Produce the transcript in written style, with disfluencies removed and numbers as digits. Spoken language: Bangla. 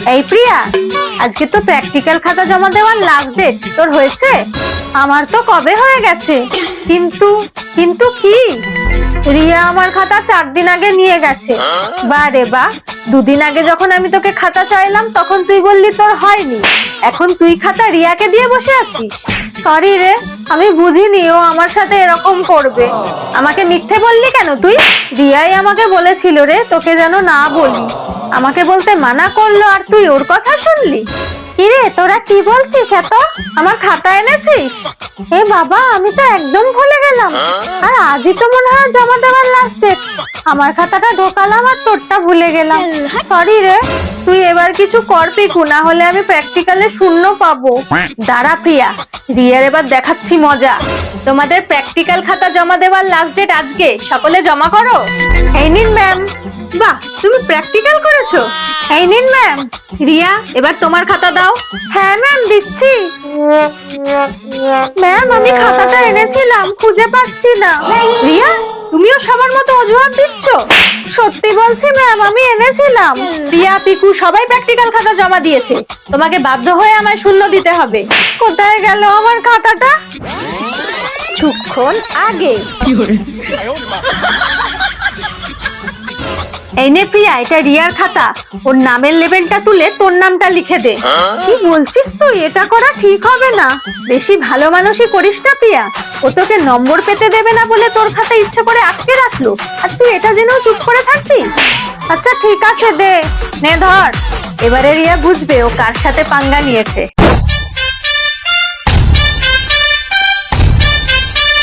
এই প্রিয়া, আজকে তো প্র্যাকটিক্যাল খাতা জমা দেওয়ার লাস্ট ডেট, তোর হয়েছে? আমার তো কবে হয়ে গেছে। কিন্তু কিন্তু কি? রিয়া আমার খাতা 4 দিন আগে নিয়ে গেছে। বা রে বা, 2 দিন আগে যখন আমি তোকে খাতা চাইলাম তখন তুই বললি তোর হয়নি। এখন তুই খাতা রিয়াকে দিয়ে বসে আছিস। সরি রে, আমি বুঝিনি ও আমার সাথে এরকম করবে। আমাকে মিথ্যে বললি কেন তুই? রিয়াই আমাকে বলেছিল রে তোকে যেন না বলি। আমাকে বলতে মানা করলো আর তুই ওর কথা শুনলি? কিরে তোরা কি বলছিস এত? আমার খাতা এনেছিস? এ বাবা, আমি তো একদম ভুলে গেলাম। আর আজই তো মনে হয় জমা দেওয়ার লাস্ট ডেট। আমার খাতাটা ঢোকালাম আর তোরটা ভুলে গেলাম। সরি রে, তুই এবার কিছু কর পিকু, না হলে আমি প্র্যাকটিক্যালে 0 পাবো। দাঁড়া প্রিয়া, রিয়ার এবার দেখাচ্ছি মজা। তোমাদের প্র্যাকটিক্যাল খাতা জমা দেওয়ার লাস্ট ডেট আজকে, সকলে জমা করো। এই নিন ম্যাম। বাহ, তুমি প্র্যাকটিক্যাল করেছো? এই নিন ম্যাম। রিয়া, এবার তোমার খাতা দাও। হ্যাঁ ম্যাম, দিচ্ছি। ম্যাম, আমি খাতাটা এনেছিলাম, খুঁজে পাচ্ছি না। রিয়া, তুমিও সবার মতো অজুহাত দিচ্ছ? সত্যি বলছি ম্যাম, আমি এনেছিলাম। রিয়া, পিকু সবাই প্র্যাকটিক্যাল খাতা জমা দিয়েছে, তোমাকে বাধ্য হয়ে আমায় 0 দিতে হবে। কোথায় গেল আমার খাতাটা? কিছুক্ষণ আগে। এই নে প্রিয়া, এটা রিয়ার খাতা। ওর নামের লেবেলটা তুলে তোর নামটা লিখে দে। কি বলছিস তুই? এটা করা ঠিক হবে না। বেশি ভালো মানুষই করিস না প্রিয়া। ও তোকে নম্বর পেতে দেবে না বলে তোর খাতা ইচ্ছে করে আটকে রাখলো, আর তুই এটা জেনেও চুপ করে থাকবি? আচ্ছা ঠিক আছে, দে, নে ধর। এবারে রিয়া বুঝবে ও কার সাথে পাঙ্গা নিয়েছে।